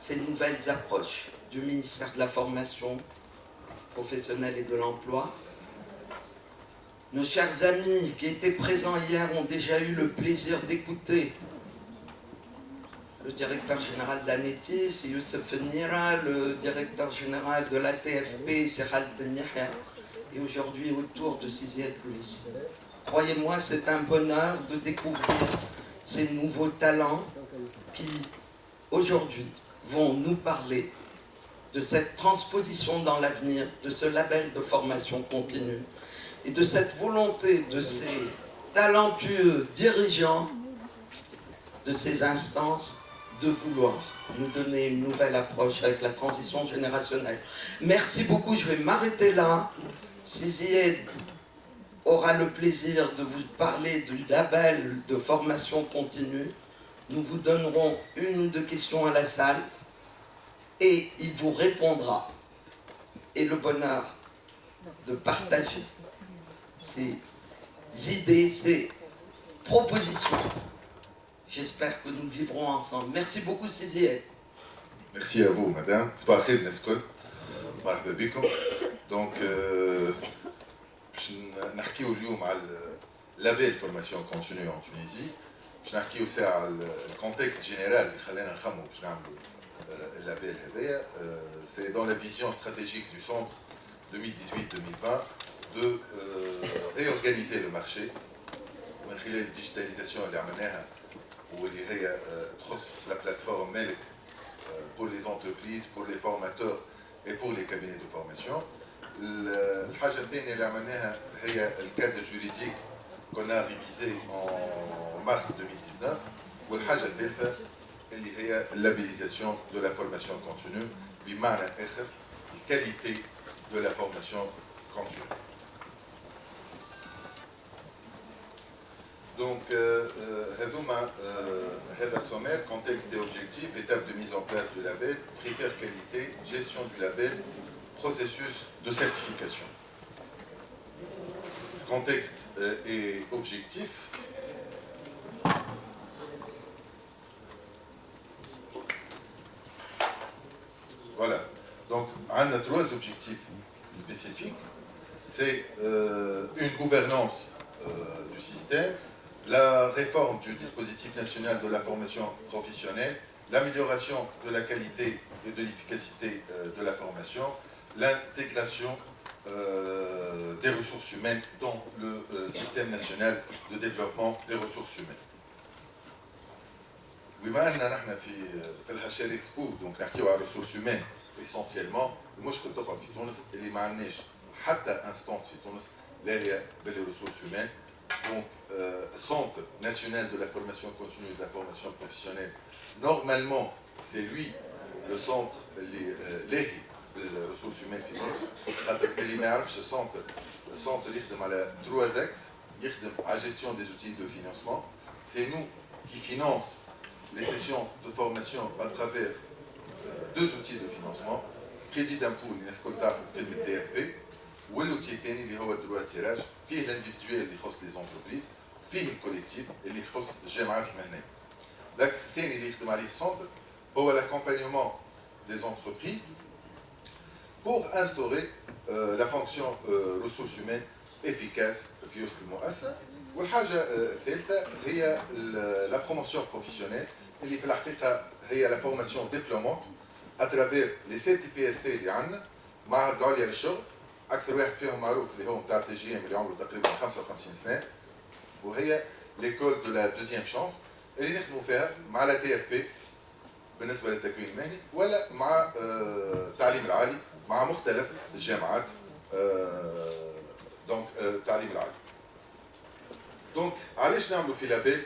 ces nouvelles approches du ministère de la Formation professionnelle et de l'Emploi. Nos chers amis qui étaient présents hier ont déjà eu le plaisir d'écouter le directeur général d'Anetis, Youssef Nira, le directeur général de l'ATFP, Serhal Ben Yahya, et aujourd'hui autour de Siziet Louis. Croyez-moi, c'est un bonheur de découvrir ces nouveaux talents qui, aujourd'hui, vont nous parler de cette transposition dans l'avenir, de ce label de formation continue, et de cette volonté de ces talentueux dirigeants de ces instances de vouloir nous donner une nouvelle approche avec la transition générationnelle. Merci beaucoup, je vais m'arrêter là. Sizied aura le plaisir de vous parler du label de formation continue. Nous vous donnerons une ou deux questions à la salle et il vous répondra. Et le bonheur de partager ces idées, ces propositions. J'espère que nous vivrons ensemble. Merci beaucoup, Sizied. Merci à vous, madame. صباح الخير الناس الكل. مرحبا بكم. دونك باش نحكيو اليوم على لابيل فورماسيون كونتينيو ان تونيزي. باش نحكيو ساعه على الكونتكست جينيرال اللي خلانا نخمو باش نعملوا اللابيل هذايا. سي دون لا فيزيون ستراتيجيك دو سونتر 2018-2020 de réorganiser le marché من خلال الديجيتاليزاسيون اللي عملناها واللي هي تخص la plateforme مالك pour les entreprises, pour les formateurs et pour les cabinets de formation. الحاجة الثانية اللي عملناها هي الكادر جوريديك qu'on a révisé en mars 2019 والحاجة الثالثة اللي هي اللابيليزاسيون de la formation continue بمعنى آخر الكاليتي de la formation continue. Donc, هذا sommaire, contexte et objectif, étape de mise en place du label, critères qualité, gestion du label, processus de certification. Contexte et objectif. Voilà. Donc, on a trois objectifs spécifiques. C'est une gouvernance du système, la réforme du dispositif national de la formation professionnelle, l'amélioration de la qualité et de l'efficacité de la formation, l'intégration des ressources humaines dans le système national de développement des ressources humaines. بما أننا نحن في الهاشير اكسبو دونك نحكيو على الريسورس هيومان اسونسيالمون المشكل تقعد في تونس اللي ما عندناش حتى انستانس في تونس لا هي بالريسورس هيومان. Donc, Centre national de la formation continue et de la formation professionnelle, normalement, c'est lui le centre, les ressources humaines finances. اللي ما يعرفش السونتر يخدم على trois axes, يخدم à gestion des outils de financement. C'est nous qui finançons les sessions de formation à travers deux outils de financement, crédit d'impôt اللي الناس الكل تعرفوا بكلمة DFP. والoutil الثاني اللي هو الدروا تيراج فيه الانديفيدويل اللي يخص لي زونتربريز فيه الكوليكتيف اللي يخص الجامعات المهنيه. الاكس الثاني اللي يخدم عليه السونتر هو لاكومبانيومون دي زونتربريز pour instaurer la fonction ressources humaines efficace في وسط المؤسسه. والحاجه الثالثه هي la promotion professionnelle اللي في الحقيقه هي la formation diplômante à travers les 7 PST اللي عندنا معهد العليا للشغل. اكثر واحد فيهم معروف اللي هو نتاع تي جي ام اللي عمره تقريبا 55 سنه وهي ليكول دو لا دوزيام شانس اللي نخدموا فيها مع لا تي اف بي بالنسبه للتكوين المهني ولا مع التعليم العالي مع مختلف الجامعات دونك التعليم العالي. دونك علاش نعملوا في لابيل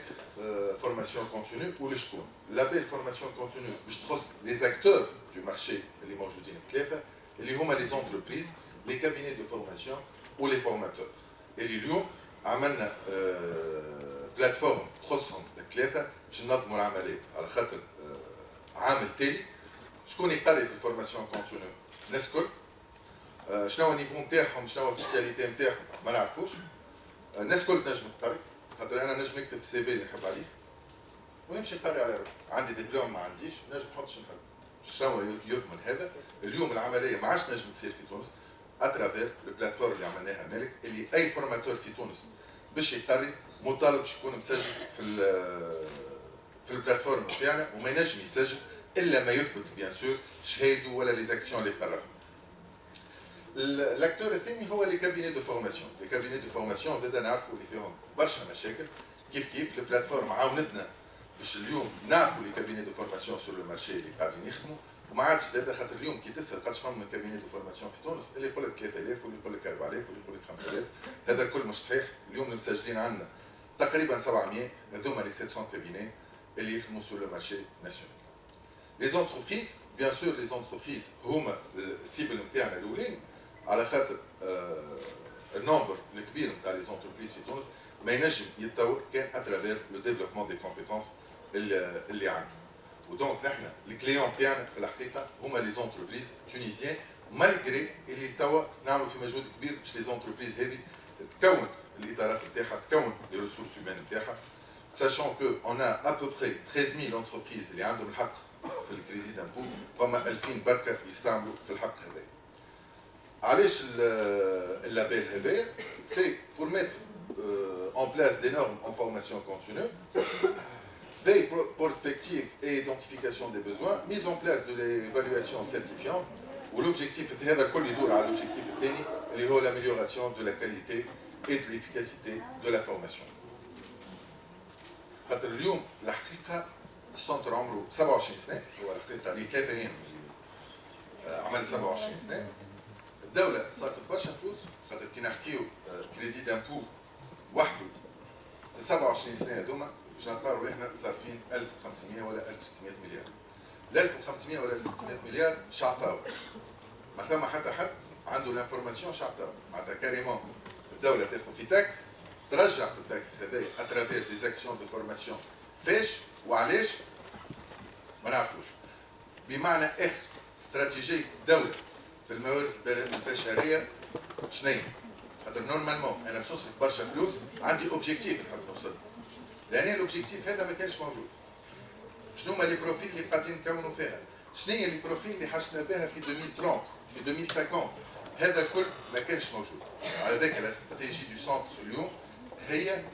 فورماسيون كونتينيو ولشكون؟ لابيل فورماسيون كونتينيو باش تخص لي زاكتور دو مارشي اللي موجودين ثلاثه اللي هما لي زونتربريز les cabinets de formation ou les formateurs. Et اليوم عملنا بلاتفورم تخصهم الثلاثه باش ننظموا العمليه على خاطر عامل تالي شكون يقري في الفورماسيون كونتينيو الناس الكل شنو هو النيفو نتاعهم شنو هو السبيسياليتي نتاعهم ما نعرفوش الناس الكل تنجم تقري خاطر انا نجم نكتب في السي في اللي نحب عليه ونمشي نقري على روحي عندي دبلوم ما عنديش نجم نحطش نحب شنو يضمن هذا؟ اليوم العمليه ما عادش نجم تصير في تونس اترافير البلاتفورم اللي عملناها مالك، اللي اي فورماتور في تونس باش يقري مطالب باش يكون مسجل في البلاتفورم نتاعنا، وما ينجم يسجل الا ما يثبت بيان سور شهاده ولا لي زاكسيون اللي قررها. الاكتور الثاني هو لي كابيني دو فورماسيون، لي كابيني دو فورماسيون زاد نعرفوا اللي فيهم برشا مشاكل. كيف البلاتفورم عاونتنا باش اليوم نعرفوا لي كابيني دو فورماسيون سور لو مارشي اللي قاعدين يخدموا، وما عادش زاد خاطر اليوم كي تسال قداش فما كابيني دو فورماسيون في تونس، اللي يقول لك 3000 واللي يقول لك 4000 واللي يقول لك 5000، هذا الكل مش صحيح. اليوم المسجلين عندنا تقريبا 700، هذوما لي 700 كابيني اللي يخدموا سور لو مارشي ناسيونال. لي زونتربريز بيان سور لي زونتربريز هما السيبل نتاعنا الاولين، على خاطر النمبر الكبير نتاع لي زونتربريز في تونس ما ينجم يتطور كان اترافير لو ديفلوبمون دي كومبيتونس اللي عنده. ودونك نحن الكليون تاعنا في الحقيقه هما لي زونتربريز تونيزيان، مالغري اللي توا نعملوا في مجهود كبير باش لي زونتربريز هذه تكون الادارات نتاعها، تكون لي ريسورس هيومان نتاعها، sachant que on a à peu près 13000 entreprises اللي عندهم الحق في الكريدي دامبو، فما 2000 بركه يستعملوا في الحق هذا. علاش اللابيل هذايا؟ سي pour mettre en place des normes en formation continue, veille prospective et identification des besoins, mise en place de l'évaluation certifiante, où l'objectif هذا الكل يدور على l'objectif الثاني اللي هو l'amélioration de la qualité et de l'efficacité de la formation. خاطر اليوم الحقيقه السنتر عمره 27 سنه، هو الحقيقه ليه 3 ايام عمل 27 سنه. الدوله صرفت برشا فلوس، خاطر كي نحكيو كريدي دامبو وحده في 27 سنه هذوما باش نلقاو احنا صارفين 1500 ولا 1600 مليار. ال 1500 ولا 1600 مليار شعطاو، ما ثم حتى حد عنده لانفورماسيون شعطاو، معناتها كاريمون الدوله تاخذ في تاكس، ترجع في التاكس هذايا اترافير دي زاكسيون دو فورماسيون. فاش وعلاش ما نعرفوش. بمعنى اخر استراتيجيه الدوله في الموارد البشريه شنو؟ خاطر نورمالمون انا باش نصرف برشا فلوس عندي اوبجيكتيف نحب نوصل، لان الاوبجيكتيف هذا ما كانش موجود. شنو هما لي بروفيل اللي قاعدين نكونوا فيها؟ شنو هي لي بروفيل اللي حشنا بها في 2030 في 2050؟ هذا الكل ما كانش موجود. على ذاك الاستراتيجي دو سونتر اليوم هي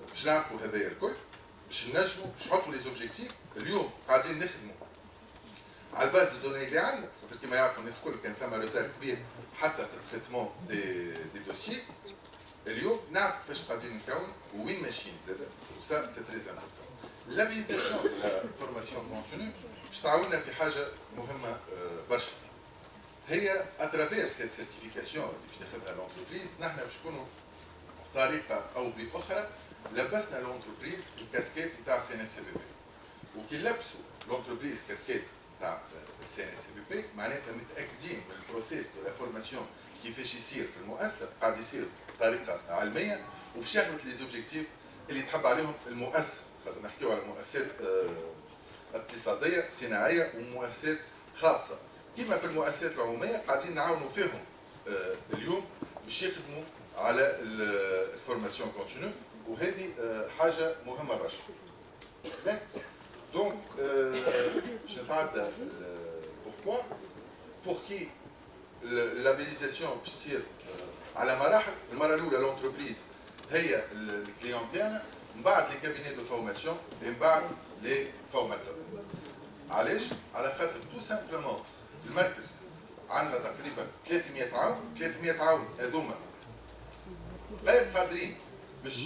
باش نعرفوا هذايا الكل، باش نجموا باش نحطوا لي زوبجيكتيف. اليوم قاعدين نخدموا على الباز دو دوني اللي عندنا، خاطر كيما يعرفوا الناس الكل كان ثما روتار كبير حتى في التريتمون دي دوسيي. اليوم نعرف كيفاش قاعدين نكون وين ماشيين زاده، وسا سي تري امبورتون. لابيليتاسيون دو لا فورماسيون كونتينيو باش تعاوننا في حاجه مهمه برشا، هي اترافير سيت سيرتيفيكاسيون اللي باش تاخذها لونتربريز. نحن باش نكونوا بطريقه او باخرى لبسنا لونتربريز الكاسكيت نتاع سي ان اف سي بي بي، وكي لبسوا لونتربريز كاسكيت نتاع السي ان اف سي بي بي معناتها متاكدين من البروسيس دو لا فورماسيون كيفاش يصير في المؤسسه، قاعد يصير بطريقه علميه وباش ياخذ لي زوبجيكتيف اللي تحب عليهم المؤسسه. خاطر نحكيو على مؤسسات اقتصاديه صناعيه ومؤسسات خاصه. كما في المؤسسات العموميه قاعدين نعاونوا فيهم اليوم باش يخدموا على الفورماسيون كونتينيو، وهذه حاجه مهمه برشا. دونك باش نتعدى بوركوا بور كي اللابيليزاسيون باش تصير على مراحل. المره الاولى لونتربريز هي الكليون تاعنا، من بعد لي كابيني دو فورماسيون، من بعد لي فورماتور. علاش؟ على خاطر تو سامبلومون المركز عندنا تقريبا 300 عون، 300 عون هذوما غير قادرين باش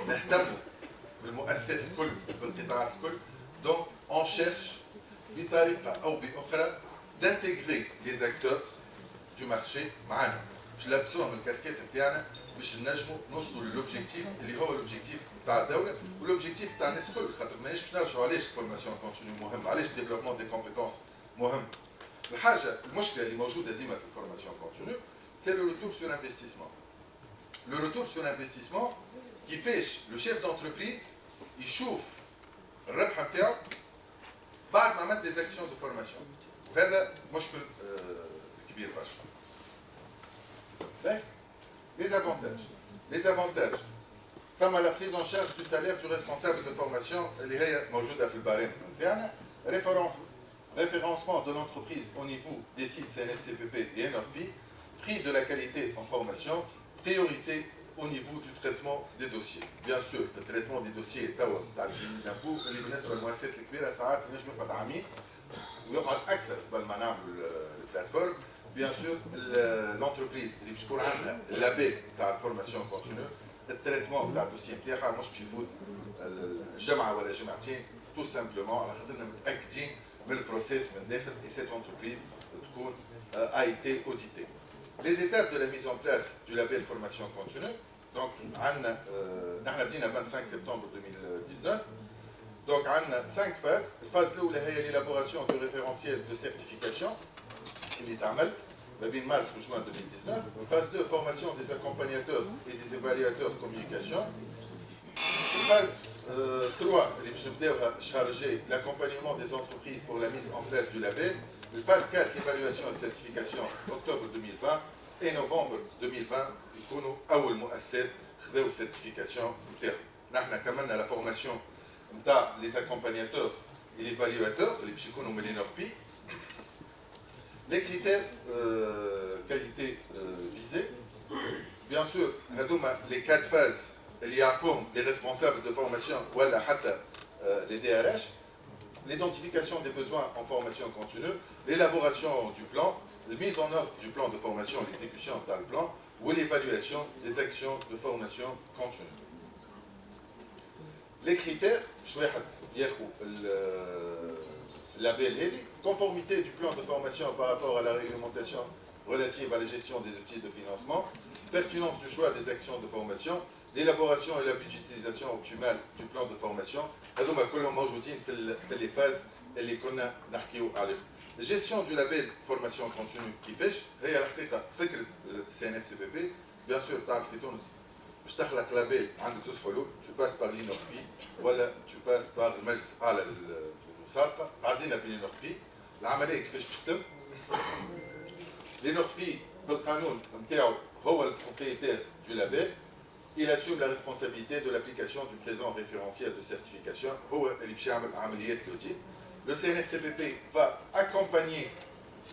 نهتموا بالمؤسسات الكل بالقطاعات الكل. دونك اون شيرش بطريقه او باخرى دانتيغري لي زاكتور دو مارشي معانا، باش نلبسوهم الكاسكيت نتاعنا باش نجموا نوصلوا للوبجيكتيف اللي هو الاوبجيكتيف نتاع الدوله والاوبجيكتيف نتاع الناس الكل. خاطر ماناش باش نرجعوا علاش الفورماسيون كونتينيو مهم، علاش الديفلوبمون دي كومبيتونس مهم. الحاجه المشكله اللي موجوده ديما في الفورماسيون كونتينيو سي لو روتور سور انفستيسمون. لو روتور سور انفستيسمون كيفاش لو شيف دونتربريز يشوف الربح نتاعو بعد ما عمل دي زاكسيون دو فورماسيون، وهذا مشكل كبير برشا. Les avantages. ثم la prise en charge du salaire du responsable de formation اللي هي موجوده في البارين نتاعنا. référencement de l'entreprise au niveau des sites CNFCPP et NRP, prix de la qualité en formation, priorité au niveau du traitement des dossiers. Bien sûr, le traitement des dossiers توا تاع الكريدي دامبو اللي بالنسبه للمؤسسات الكبيره ساعات ينجم يقعد عامين ويقعد اكثر قبل ما نعملوا البلاتفورم. بيان سور لونتربريز اللي باش يكون عندها لابي تاع الفورماسيون كونتينيو التريتمون تاع الدوسيي نتاعها مش باش يفوت الجمعه ولا جمعتين تو سامبلومون على خاطرنا متاكدين من البروسيس من داخل اي سيت انتربريز تكون a été audité. Les étapes de la mise en place du label formation continue, donc nous avons dit le 25 septembre 2019, donc on a 5 phases. La phase 1 est l'élaboration du référentiel de certification, il est amal, le mars ou juin 2019. La phase 2, formation des accompagnateurs et des évaluateurs de communication. La phase 3, charger l'accompagnement des entreprises pour la mise en place du label. La phase 4, l'évaluation et certification, octobre 2020 et novembre 2020, يكونوا أول مؤسسات خذوا certification نتاعهم. نحن كملنا la formation نتاع les accompagnateurs et les évaluateurs اللي باش يكونوا من l'ENRP. Les critères qualité visés, bien sûr, هذوما les 4 phases اللي يعرفوهم les responsables de formation ولا حتى les DRH. L'identification des besoins en formation continue, l'élaboration du plan, la mise en œuvre du plan de formation, l'exécution dans le plan, ou l'évaluation des actions de formation continue. Les critères, label conformité du plan de formation par rapport à la réglementation relative à la gestion des outils de financement, pertinence du choix des actions de formation, l'élaboration et la budgétisation optimale du plan de formation. هذوما كلهم موجودين في les phases اللي كنا نحكيو عليهم. Gestion du label formation continue كيفاش؟ هي الحقيقة فكرة CNFCPP. Bien sûr تعرف في تونس باش تخلق لابيل عندك زوج حلول، tu passes par l'INRP ولا tu passes par المجلس الأعلى للمسابقة. تعدينا بالINRP. العملية كيفاش باش تتم؟ l'INRP بالقانون نتاعو هو البروبريتير du label. Il assume la responsabilité de l'application du présent référentiel de certification. Le CNFCPP va accompagner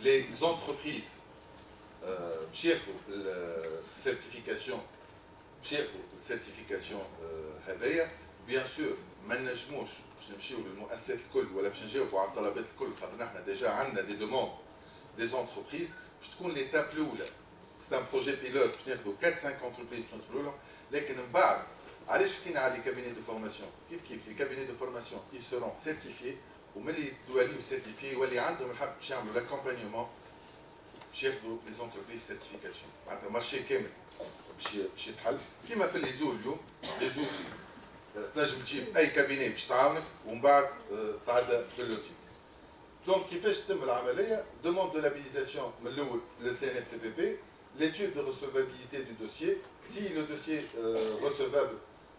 les entreprises certification bien sûr ما نجموش باش نمشيو للمؤسسات الكل ولا باش نجاوبوا على الطلبات الكل خاطر احنا ديجا عندنا دي دوموند دي زونتربريز باش تكون ليتاب الاولى. C'est un projet pilote باش ناخذوا 4-5 entreprises باش ندخلوا لهم. لكن من بعد علاش حكينا على لي كابيني دو فورماسيون؟ كيف لي كابيني دو فورماسيون ils seront certifiés وملي يوليو سيرتيفيي يولي عندهم الحق باش يعملوا لاكومبانيومون باش ياخذوا لي زونتربريز سيرتيفيكاسيون. معناتها مارشي كامل باش يتحل كيما في لي زول اليوم. لي زول تنجم تجيب اي كابيني باش تعاونك ومن بعد تعدى باللوتيت. دونك كيفاش تتم العمليه؟ demande de labellisation من الاول للCNFCPP. L'étude de recevabilité du dossier, si le dossier recevable,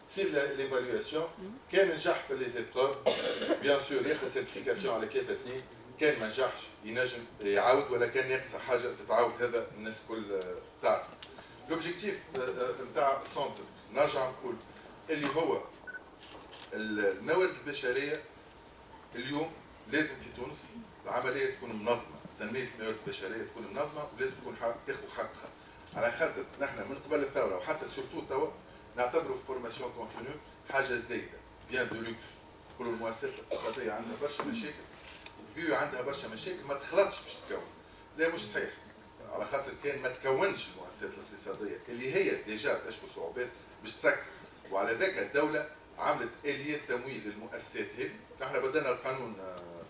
si l'évaluation, quel نجح في les épreuves, bien sûr ياخذ certification على كيف سنين، كان ما نجحش ينجم يعاود ولا كان ناقصه حاجه تتعاود هذا الناس الكل تعرف. L'objectif نتاع السونتر نرجع نقول اللي هو الموارد البشريه اليوم لازم في تونس العمليه تكون منظمه. تنميه الموارد البشريه تكون منظمه ولازم تكون تاخذ حقها. على خاطر نحن من قبل الثوره وحتى سورتو توا نعتبروا فورماسيون كونتينيو حاجه زايده بيان دو لوكس. نقولوا المؤسسات الاقتصاديه عندها برشا مشاكل وفيو عندها برشا مشاكل ما تخلطش باش تكون. لا مش صحيح. على خاطر كان ما تكونش المؤسسات الاقتصاديه اللي هي ديجا تشكو صعوبات باش تسكر. وعلى ذاك الدوله عملت اليات تمويل للمؤسسات هذه. نحن بدأنا القانون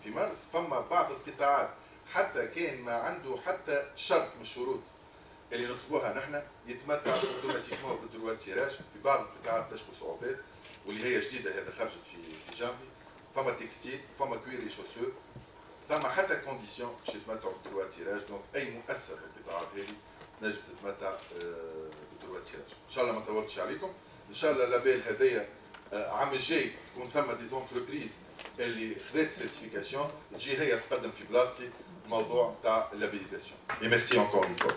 في مارس. فما بعض القطاعات حتى كان ما عنده حتى شرط من الشروط اللي نطلبوها نحن يتمتع اوتوماتيكمون بالدروا تيراج. في بعض القطاعات تشكو صعوبات واللي هي جديده هذا خرجت في جانفي. فما تكستيل فما كويري شوسور ثم حتى كونديسيون باش يتمتعوا بالدروا تيراج. دونك اي مؤسسه في القطاعات هذه نجم تتمتع بالدروا تيراج. ان شاء الله ما طولتش عليكم. ان شاء الله اللابيل هذايا عام الجاي تكون ثم دي زونتربريز اللي خذات سيرتيفيكاسيون تجي هي تقدم في بلاصتي الموضوع تاع اللابيليزاسيون. Et merci encore une fois.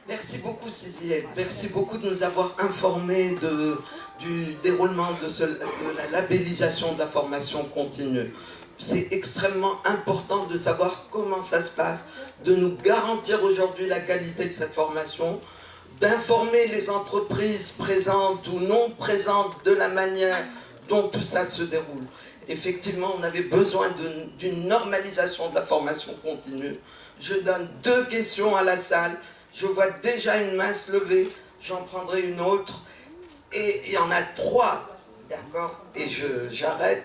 Merci beaucoup Céziette, merci beaucoup de nous avoir informés du déroulement de la labellisation de la formation continue. C'est extrêmement important de savoir comment ça se passe, de nous garantir aujourd'hui la qualité de cette formation, d'informer les entreprises présentes ou non présentes de la manière dont tout ça se déroule. Effectivement, on avait besoin d'une normalisation de la formation continue. Je donne 2 questions à la salle. Je vois déjà une main se lever. J'en prendrai une autre. Et il y en a 3. D'accord? Et j'arrête.